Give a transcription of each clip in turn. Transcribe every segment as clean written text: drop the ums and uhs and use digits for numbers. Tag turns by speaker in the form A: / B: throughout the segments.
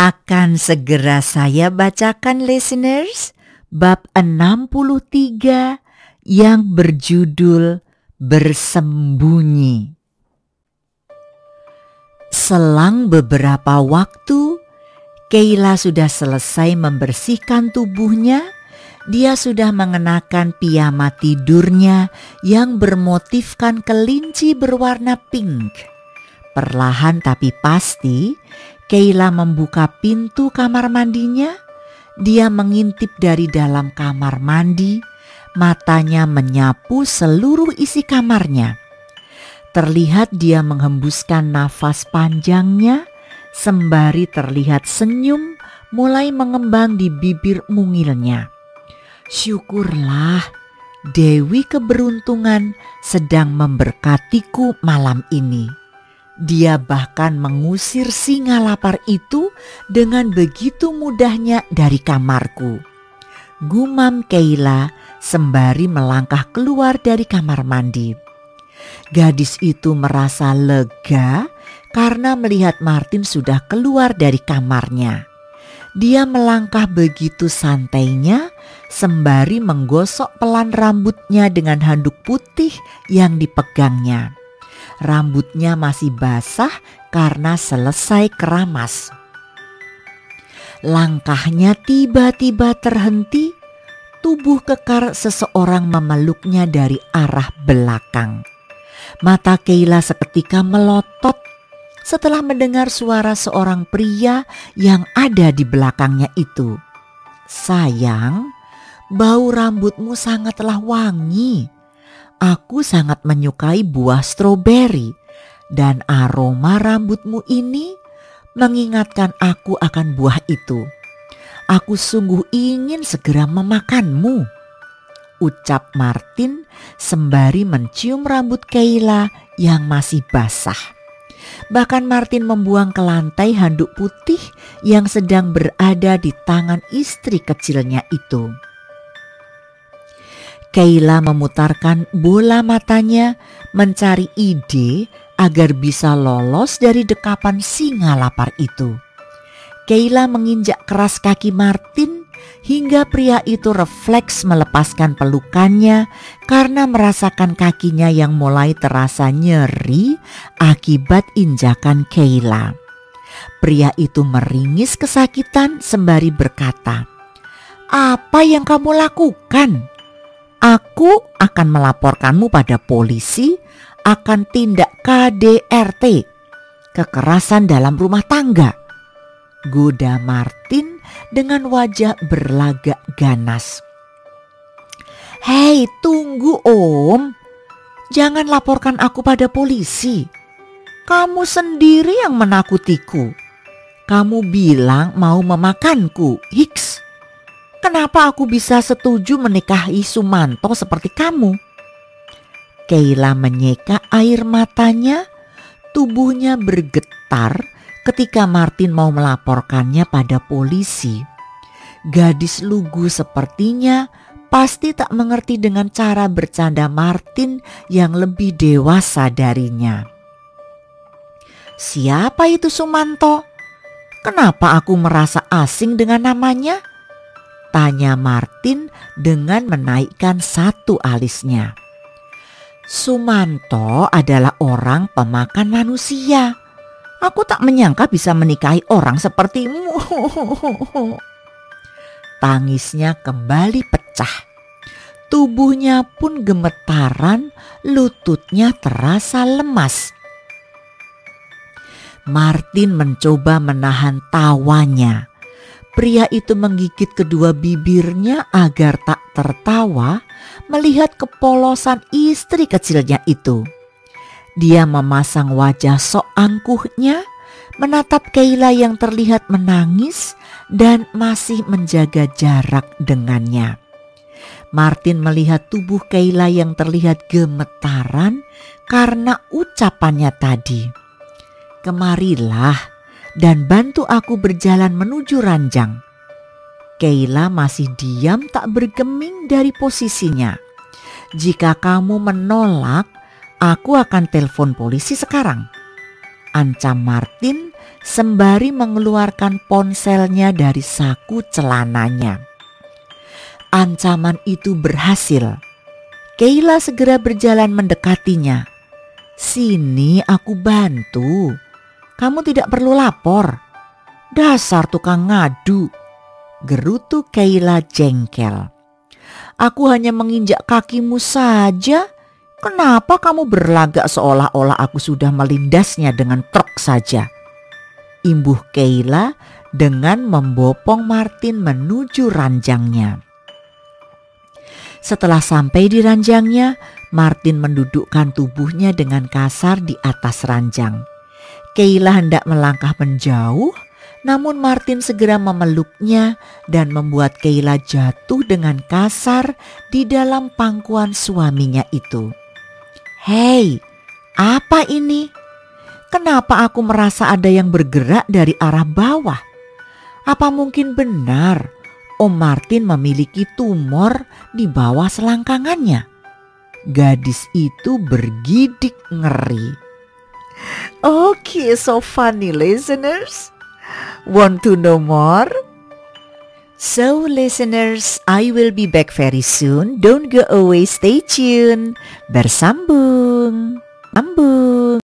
A: Akan segera saya bacakan listeners bab 63 yang berjudul Bersembunyi. Selang beberapa waktu, Kayla sudah selesai membersihkan tubuhnya. Dia sudah mengenakan piyama tidurnya yang bermotifkan kelinci berwarna pink. Perlahan tapi pasti, Kayla membuka pintu kamar mandinya. Dia mengintip dari dalam kamar mandi, matanya menyapu seluruh isi kamarnya. Terlihat dia menghembuskan nafas panjangnya, sembari terlihat senyum mulai mengembang di bibir mungilnya. Syukurlah, Dewi Keberuntungan sedang memberkatiku malam ini. Dia bahkan mengusir singa lapar itu dengan begitu mudahnya dari kamarku. Gumam Kayla sembari melangkah keluar dari kamar mandi. Gadis itu merasa lega karena melihat Martin sudah keluar dari kamarnya. Dia melangkah begitu santainya sembari menggosok pelan rambutnya dengan handuk putih yang dipegangnya. Rambutnya masih basah karena selesai keramas. Langkahnya tiba-tiba terhenti, tubuh kekar seseorang memeluknya dari arah belakang. Mata Kayla seketika melotot setelah mendengar suara seorang pria yang ada di belakangnya itu. Sayang, bau rambutmu sangatlah wangi. Aku sangat menyukai buah stroberi dan aroma rambutmu ini mengingatkan aku akan buah itu. Aku sungguh ingin segera memakanmu, ucap Martin sembari mencium rambut Kayla yang masih basah. Bahkan Martin membuang ke lantai handuk putih yang sedang berada di tangan istri kecilnya itu. Kayla memutarkan bola matanya mencari ide agar bisa lolos dari dekapan singa lapar itu. Kayla menginjak keras kaki Martin hingga pria itu refleks melepaskan pelukannya karena merasakan kakinya yang mulai terasa nyeri akibat injakan Kayla. Pria itu meringis kesakitan sembari berkata, "Apa yang kamu lakukan? Aku akan melaporkanmu pada polisi akan tindak KDRT, kekerasan dalam rumah tangga," goda Martin dengan wajah berlagak ganas. "Hei, tunggu Om. Jangan laporkan aku pada polisi. Kamu sendiri yang menakutiku. Kamu bilang mau memakanku, Hiks. Kenapa aku bisa setuju menikahi Sumanto seperti kamu?" Kayla menyeka air matanya, tubuhnya bergetar ketika Martin mau melaporkannya pada polisi. Gadis lugu sepertinya pasti tak mengerti dengan cara bercanda Martin yang lebih dewasa darinya. "Siapa itu Sumanto? Kenapa aku merasa asing dengan namanya?" tanya Martin dengan menaikkan satu alisnya. "Sumanto adalah orang pemakan manusia. Aku tak menyangka bisa menikahi orang sepertimu." Tangisnya kembali pecah. Tubuhnya pun gemetaran, lututnya terasa lemas. Martin mencoba menahan tawanya. Pria itu menggigit kedua bibirnya agar tak tertawa melihat kepolosan istri kecilnya itu. Dia memasang wajah sok angkuhnya, menatap Kayla yang terlihat menangis dan masih menjaga jarak dengannya. Martin melihat tubuh Kayla yang terlihat gemetaran karena ucapannya tadi. "Kemarilah dan bantu aku berjalan menuju ranjang." Kayla masih diam tak bergeming dari posisinya. "Jika kamu menolak, aku akan telepon polisi sekarang," ancam Martin sembari mengeluarkan ponselnya dari saku celananya. Ancaman itu berhasil. Kayla segera berjalan mendekatinya. "Sini aku bantu. Kamu tidak perlu lapor." "Dasar tukang ngadu," gerutu Kayla jengkel. "Aku hanya menginjak kakimu saja. Kenapa kamu berlagak seolah-olah aku sudah melindasnya dengan truk saja?" imbuh Kayla dengan membopong Martin menuju ranjangnya. Setelah sampai di ranjangnya, Martin mendudukkan tubuhnya dengan kasar di atas ranjang. Kayla hendak melangkah menjauh, namun Martin segera memeluknya dan membuat Kayla jatuh dengan kasar di dalam pangkuan suaminya itu. "Hei, apa ini? Kenapa aku merasa ada yang bergerak dari arah bawah? Apa mungkin benar Om Martin memiliki tumor di bawah selangkangannya?" Gadis itu bergidik ngeri. Okay, so funny listeners. Want to know more? So listeners, I will be back very soon. Don't go away, stay tuned. Bersambung. Sambung.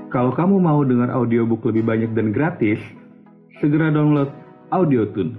B: Kalau kamu mau dengar audiobook lebih banyak dan gratis, segera download AudioTune.